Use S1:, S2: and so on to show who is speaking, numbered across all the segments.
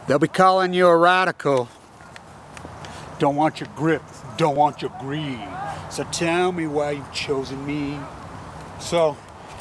S1: They'll be calling you a radical. Don't want your grip, don't want your greed. So tell me why you've chosen me. So,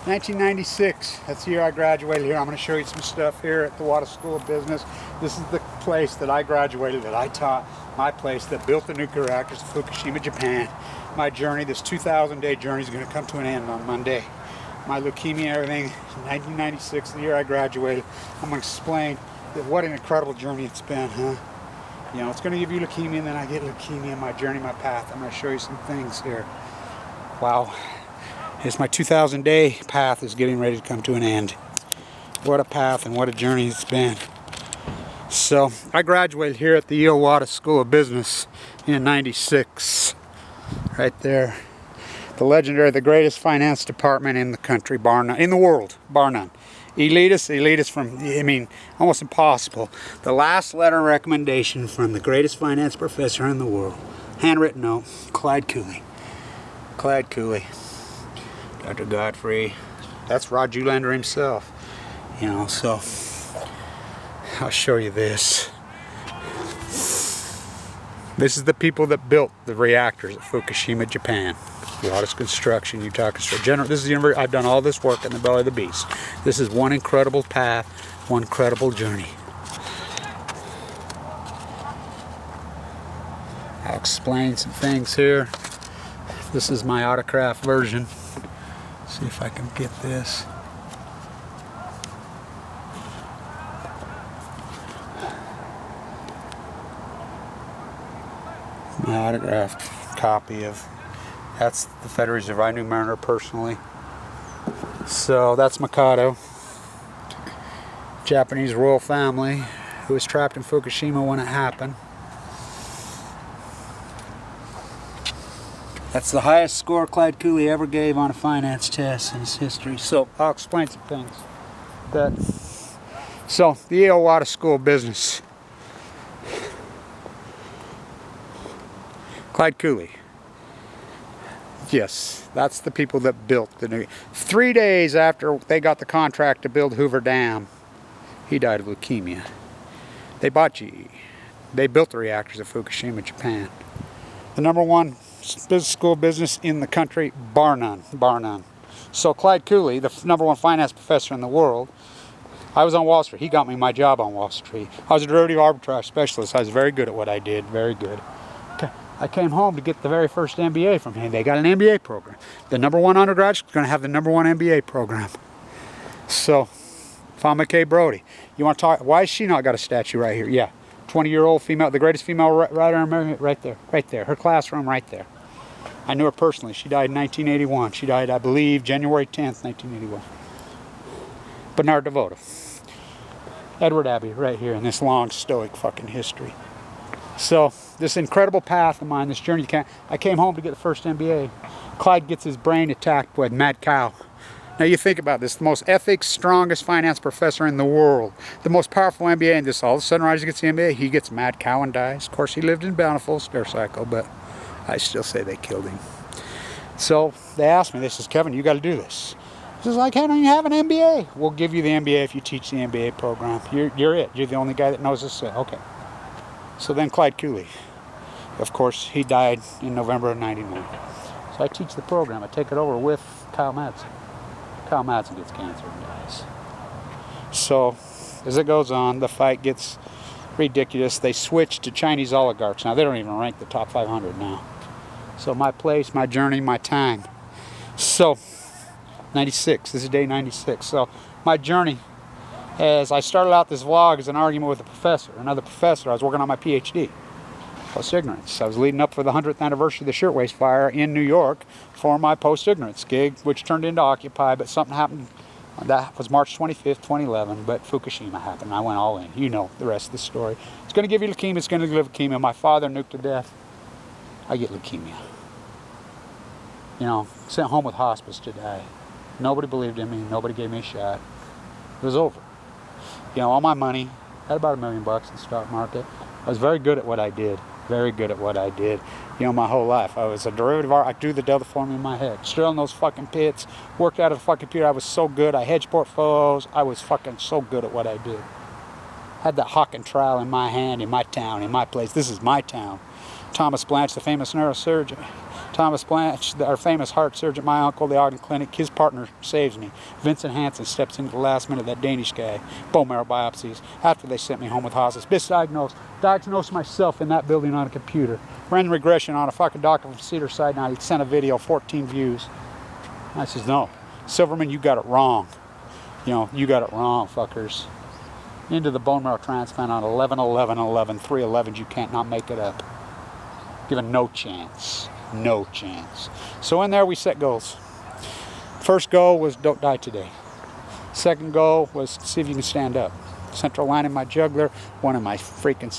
S1: 1996, that's the year I graduated here. I'm going to show you some stuff here at the Water School of Business. This is the place that I graduated, that I taught, my place that built the nuclear reactors in Fukushima, Japan. My journey, this 2,000-day journey, is going to come to an end on Monday. My leukemia, everything, 1996, the year I graduated. I'm going to explain that what an incredible journey it's been, huh? You know, it's going to give you leukemia, and then I get leukemia, my journey, my path. I'm going to show you some things here. Wow. It's my 2,000-day path is getting ready to come to an end. What a path and what a journey it's been. So, I graduated here at the Water School of Business in '96. Right there. The legendary, the greatest finance department in the country, bar none. In the world, bar none. Elitist from, I mean, almost impossible. The last letter of recommendation from the greatest finance professor in the world. Handwritten note, Clyde Cooley. Clyde Cooley. Dr. Godfrey. That's Rod Ulander himself. You know, so I'll show you this. This is the people that built the reactors at Fukushima, Japan. Lotus Construction, Utah Construction. This is the university. I've done all this work in the belly of the beast. This is one incredible path, one incredible journey. I'll explain some things here. This is my autograph version. See if I can get this. My autographed copy of, that's the Federal Reserve. I knew Mariner personally. So that's Mikado, Japanese royal family who was trapped in Fukushima when it happened. That's the highest score Clyde Cooley ever gave on a finance test in his history. So I'll explain some things. So the Yale Water School of Business. Clyde Cooley. Yes, that's the people that built the new. 3 days after they got the contract to build Hoover Dam, he died of leukemia. They bought GE. They built the reactors at Fukushima, Japan. The #1 business school of business in the country, bar none, bar none. So Clyde Cooley, the #1 finance professor in the world, I was on Wall Street. He got me my job on Wall Street. I was a derivative arbitrage specialist. I was very good at what I did, very good. I came home to get the very first MBA from him. They got an MBA program. The #1 undergraduate is going to have the #1 MBA program. So, Fawn McKay Brodie. You want to talk? Why has she not got a statue right here? Yeah, 20-year-old female, the greatest female writer in America, right there, right there. Her classroom right there. I knew her personally. She died in 1981. She died, I believe, January 10th, 1981. Bernard DeVoto. Edward Abbey, right here in this long, stoic fucking history. So, this incredible path of mine, this journey, I came home to get the first MBA. Clyde gets his brain attacked by mad cow. Now you think about this, the most ethics, strongest finance professor in the world, the most powerful MBA in this, all of a sudden Roger gets the MBA, he gets mad cow and dies. Of course he lived in Bountiful, spare cycle, but I still say they killed him. So they asked me, they says, Kevin, you got to do this. This is like, how don't you have an MBA? We'll give you the MBA if you teach the MBA program. You're it, you're the only guy that knows this. Okay. So then Clyde Cooley, of course, he died in November of '99. So I teach the program. I take it over with Kyle Madsen. Kyle Madsen gets cancer and dies. So as it goes on, the fight gets ridiculous. They switch to Chinese oligarchs. Now they don't even rank the top 500 now. So my place, my journey, my time. So 96, this is day 96. So my journey, as I started out this vlog as an argument with a professor, another professor. I was working on my PhD. Post-ignorance. I was leading up for the 100th anniversary of the Shirtwaist Fire in New York for my post-ignorance gig, which turned into Occupy, but something happened. That was March 25th, 2011, but Fukushima happened. I went all in. You know the rest of the story. It's going to give you leukemia. It's going to give leukemia. My father nuked to death. I get leukemia. You know, sent home with hospice to die. Nobody believed in me. Nobody gave me a shot. It was over. You know, all my money, had about $1 million in the stock market. I was very good at what I did. Very good at what I did. You know, my whole life. I was a derivative art. I do the Delta formula in my head. Still in those fucking pits. Worked out of the fucking computer. I was so good. I hedged portfolios. I was fucking so good at what I did. Had that Hawking trowel in my hand, in my town, in my place. This is my town. Thomas Blanch, the famous neurosurgeon. Thomas Blanch, our famous heart surgeon, my uncle, the Ogden Clinic, his partner saves me. Vincent Hansen steps into the last minute, that Danish guy. Bone marrow biopsies. After they sent me home with hospice. Misdiagnosed. Diagnosed myself in that building on a computer. Ran regression on a fucking doctor from Cedar Sinai. He sent a video, 14 views. I says, no, Silverman, you got it wrong. You know, you got it wrong, fuckers. Into the bone marrow transplant on 11/11/11, 3/11s, you can't not make it up. Given no chance. No chance. So in there we set goals. First goal was don't die today. Second goal was see if you can stand up. Central line in my jugular, one in my freaking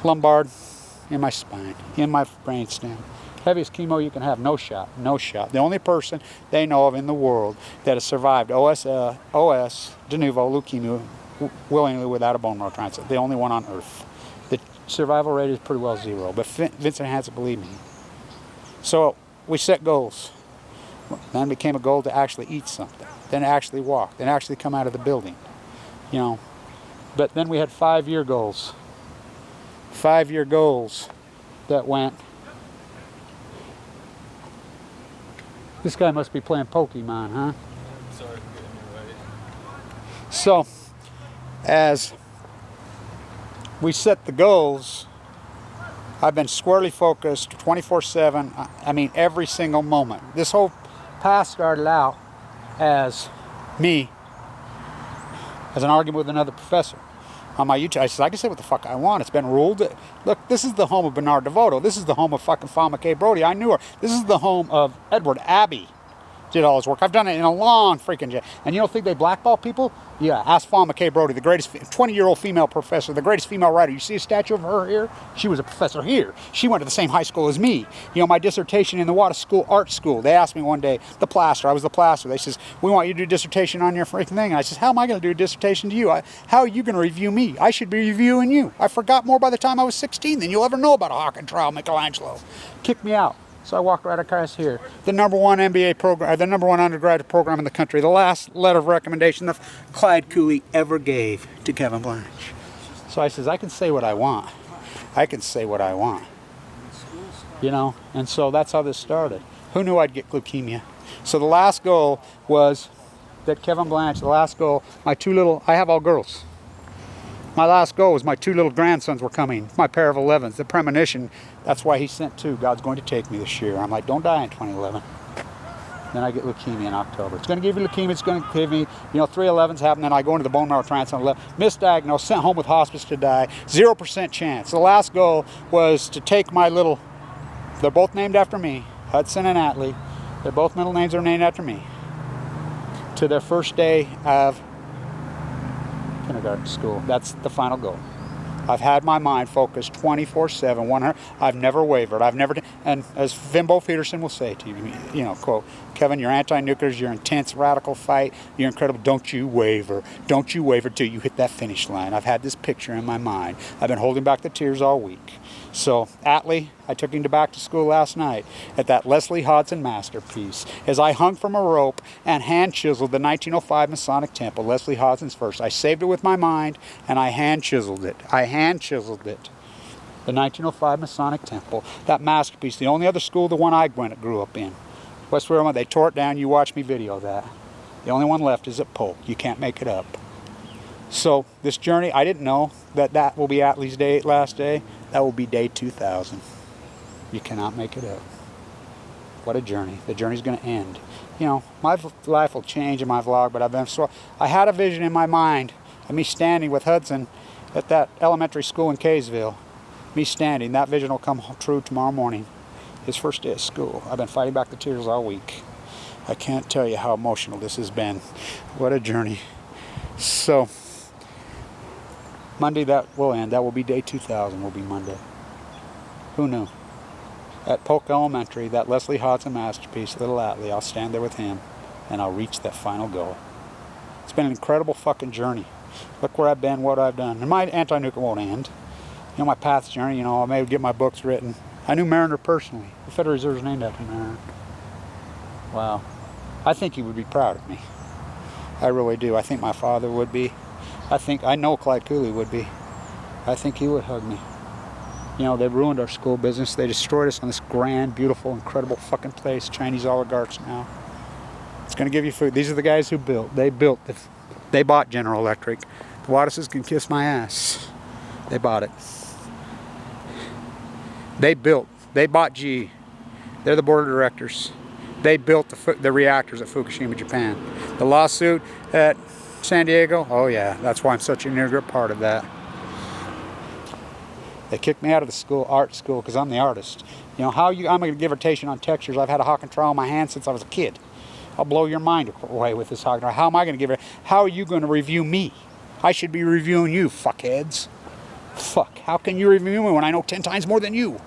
S1: lumbar, in my spine, in my brainstem. Heaviest chemo you can have, no shot, no shot. The only person they know of in the world that has survived OS de novo leukemia willingly without a bone marrow transplant. The only one on earth. The survival rate is pretty well 0, but Vincent Hansen believed me. So we set goals. Then it became a goal to actually eat something, then actually walk, then actually come out of the building, you know. But then we had 5-year goals. 5-year goals that went. This guy must be playing Pokemon, huh?
S2: Sorry for getting in your way.
S1: So, as we set the goals, I've been squarely focused 24/7. I mean, every single moment. This whole past started out as me, as an argument with another professor on my YouTube. I said, I can say what the fuck I want. It's been ruled. Look, this is the home of Bernard DeVoto. This is the home of fucking Fawn McKay Brodie. I knew her. This is the home of Ed Abby. Did all his work. I've done it in a long freaking jet. And you don't think they blackball people? Yeah, ask Fawn McKay Brodie, the greatest 20-year-old female professor, the greatest female writer. You see a statue of her here? She was a professor here. She went to the same high school as me. You know, my dissertation in the Water School, art school. They asked me one day, the plaster, I was the plaster. They says, we want you to do a dissertation on your freaking thing. And I says, how am I going to do a dissertation to you? How are you going to review me? I should be reviewing you. I forgot more by the time I was 16 than you'll ever know about a Hawking trial, Michelangelo. Kicked me out. So I walked right across here. The #1 MBA program, the #1 undergraduate program in the country. The last letter of recommendation that Clyde Cooley ever gave to Kevin Blanch. So I says, I can say what I want. I can say what I want. You know, and so that's how this started. Who knew I'd get leukemia? So the last goal was that Kevin Blanch, the last goal, my 2 little, I have all girls. My last goal was my 2 little grandsons were coming, my pair of 11s, the premonition. That's why he sent 2. God's going to take me this year. I'm like, don't die in 2011. Then I get leukemia in October. It's going to give you leukemia. It's going to give me, 3/11s happen. Then I go into the bone marrow transplant. Misdiagnosed, sent home with hospice to die. 0% chance. The last goal was to take my little, they're both named after me, Hudson and Atlee. Their both middle names are named after me. To their first day of kindergarten school. That's the final goal. I've had my mind focused 24/7, 100. I've never wavered. I've never, and as Vimbo Peterson will say to you, quote, Kevin, you're anti-nuclear, you're intense, radical fight, you're incredible. Don't you waver. Don't you waver till you hit that finish line. I've had this picture in my mind. I've been holding back the tears all week. So, Atlee, I took him back to school last night at that Leslie Hodson masterpiece as I hung from a rope and hand chiseled the 1905 Masonic Temple, Leslie Hodson's first. I saved it with my mind and I hand chiseled it. I hand chiseled it. The 1905 Masonic Temple, that masterpiece, the only other school, the one I grew up in. West Vermont, they tore it down. You watch me video that. The only one left is at Polk. You can't make it up. So this journey, I didn't know that will be Atlee's last day. That will be day 2000. You cannot make it up. What a journey. The journey's going to end. My life will change in my vlog, but I had a vision in my mind of me standing with Hudson at that elementary school in Kaysville. Me standing. That vision will come true tomorrow morning. His first day of school. I've been fighting back the tears all week. I can't tell you how emotional this has been. What a journey. So, Monday that will end. That will be day 2000 will be Monday. Who knew? At Polk Elementary, that Leslie Hodson masterpiece, little Atlee, I'll stand there with him and I'll reach that final goal. It's been an incredible fucking journey. Look where I've been, what I've done. And my anti-nuclear won't end. My path's journey, I may get my books written. I knew Mariner personally. The Federal Reserve is named after Mariner. Wow. I think he would be proud of me. I really do. I think my father would be. I know Clyde Cooley would be. I think he would hug me. You know, they ruined our school business. They destroyed us on this grand, beautiful, incredible fucking place. Chinese oligarchs now. It's going to give you food. These are the guys who built. They built. They bought General Electric. The WATERLOOs can kiss my ass. They bought it. They built. They bought GE. They're the board of directors. They built the reactors at Fukushima, Japan. The lawsuit at San Diego, oh yeah, that's why I'm such an integral part of that. They kicked me out of the school, art school, because I'm the artist. You know, I'm going to give a rotation on textures. I've had a hawk and trowel in my hand since I was a kid. I'll blow your mind away with this hawk and trowel. How am I going to give it? How are you going to review me? I should be reviewing you, fuckheads. Fuck, how can you review me when I know 10 times more than you?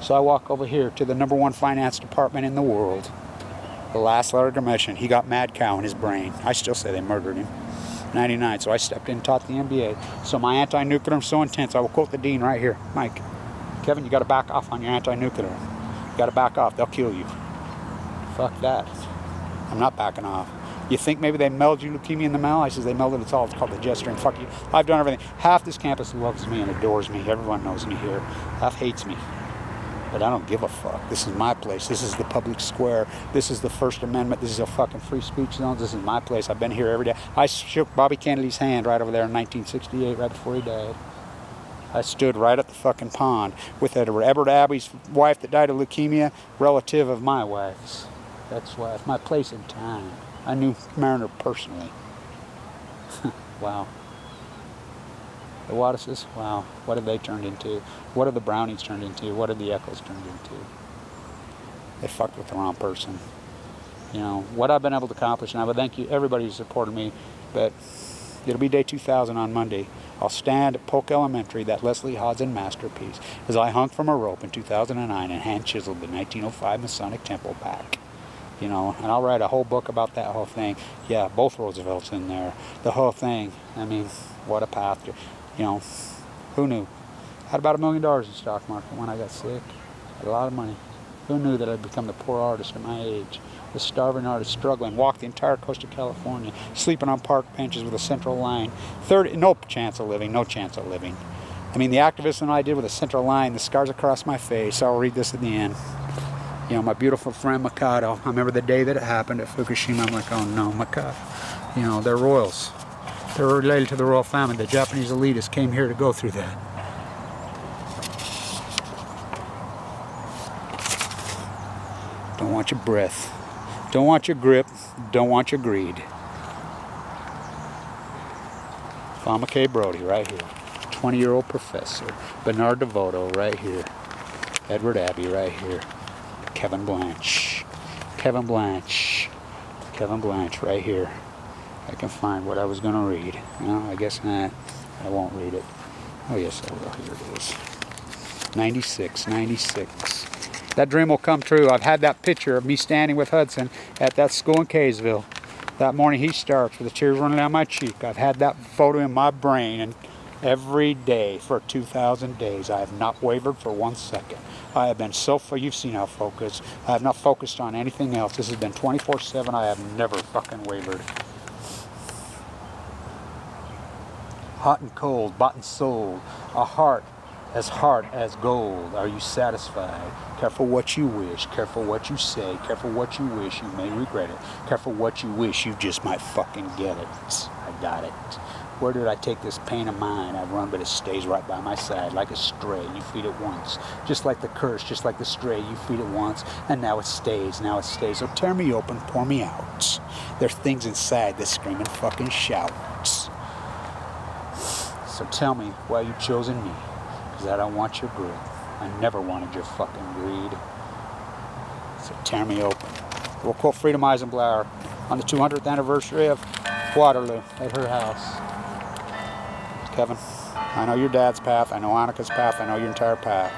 S1: So I walk over here to the #1 finance department in the world. The last letter of commission. He got mad cow in his brain. I still say they murdered him. 99, so I stepped in and taught the MBA. So my anti-nuclear is so intense, I will quote the dean right here. Mike, Kevin, you got to back off on your anti-nuclear. You got to back off, they'll kill you. Fuck that. I'm not backing off. You think maybe they melded you leukemia in the mail? I says they melded it all. It's called the gesturing. Fuck you. I've done everything. Half this campus loves me and adores me. Everyone knows me here. Half hates me. But I don't give a fuck. This is my place. This is the public square. This is the First Amendment. This is a fucking free speech zone. This is my place. I've been here every day. I shook Bobby Kennedy's hand right over there in 1968, right before he died. I stood right at the fucking pond with Edward Abby's wife that died of leukemia, relative of my wife's. That's why it's my place in time. I knew Mariner personally. Wow. The WATERLOOs, wow, what have they turned into? What have the Brownies turned into? What have the Eccles turned into? They fucked with the wrong person. You know, what I've been able to accomplish, and I would thank you, everybody who supported me, but it'll be day 2000 on Monday. I'll stand at Polk Elementary, that Leslie Hodson masterpiece, as I hung from a rope in 2009 and hand-chiseled the 1905 Masonic Temple back. You know, and I'll write a whole book about that whole thing. Yeah, both Roosevelts in there. The whole thing. I mean, what a path. You know, who knew? I had about $1 million in the stock market when I got sick. Had a lot of money. Who knew that I'd become the poor artist at my age? The starving artist struggling, walked the entire coast of California, sleeping on park benches with a central line. No chance of living, no chance of living. I mean, the activism I did with a central line, the scars across my face. I'll read this at the end. You know, my beautiful friend Mikado, I remember the day that it happened at Fukushima. I'm like, oh no, Mikado. You know, they're royals. They're related to the royal family. The Japanese elitists came here to go through that. Don't want your breath. Don't want your grip. Don't want your greed. Fawn McKay Brodie right here. 20-year-old professor. Bernard DeVoto right here. Edward Abby right here. Kevin Blanch. Kevin Blanch. Kevin Blanch right here. I can find what I was going to read. No, I guess not. I won't read it. Oh, yes, I will. Here it is. 96, 96. That dream will come true. I've had that picture of me standing with Hudson at that school in Kaysville. That morning he starts with the tears running down my cheek. I've had that photo in my brain, and every day for 2,000 days I have not wavered for 1 second. I have been so, you've seen how focused. I have not focused on anything else. This has been 24/7. I have never fucking wavered. Hot and cold, bought and sold, a heart as gold. Are you satisfied? Careful what you wish, careful what you say, careful what you wish, you may regret it. Careful what you wish, you just might fucking get it. I got it. Where did I take this pain of mine? I run, but it stays right by my side like a stray. You feed it once, just like the curse, just like the stray. You feed it once, and now it stays, now it stays. So tear me open, pour me out. There's things inside that scream and fucking shout. So tell me why you chosen me, because I don't want your grip. I never wanted your fucking greed. So tear me open. We'll quote Freda Meissner-Blau on the 200th anniversary of Waterloo at her house. Kevin, I know your dad's path, I know Annika's path, I know your entire path.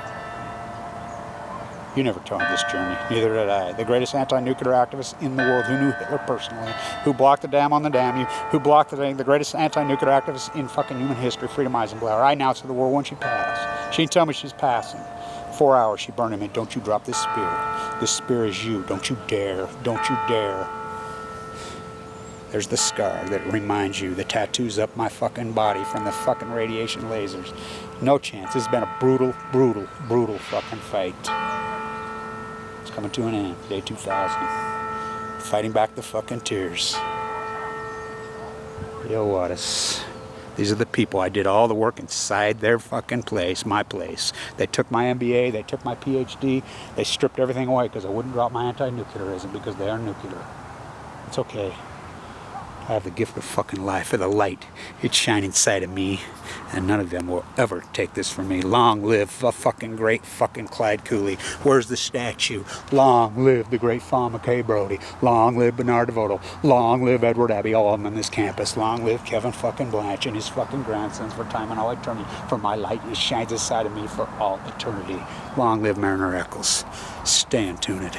S1: You never told me this journey, neither did I. The greatest anti-nuclear activist in the world who knew Hitler personally, who blocked the dam on the Danube, who blocked the greatest anti-nuclear activist in fucking human history, Freda Meissner-Blau. I announced to the world when she passed. She didn't tell me she's passing. 4 hours, she burned him in. Don't you drop this spear. This spear is you. Don't you dare. Don't you dare. There's the scar that reminds you, the tattoos up my fucking body from the fucking radiation lasers. No chance. This has been a brutal, brutal, brutal fucking fight. It's coming to an end. Day 2000. Fighting back the fucking tears. Yo, WATES. These are the people. I did all the work inside their fucking place, my place. They took my MBA, they took my PhD, they stripped everything away because I wouldn't drop my anti-nuclearism because they are nuclear. It's okay. I have the gift of fucking life, of the light. It's shining inside of me, and none of them will ever take this from me. Long live the fucking great fucking Clyde Cooley. Where's the statue? Long live the great Fawn McKay Brodie. Long live Bernard DeVoto. Long live Edward Abby, all of them on this campus. Long live Kevin fucking Blanch and his fucking grandsons for time and all eternity. For my light, it shines inside of me for all eternity. Long live Mariner Eccles. Stay tuned.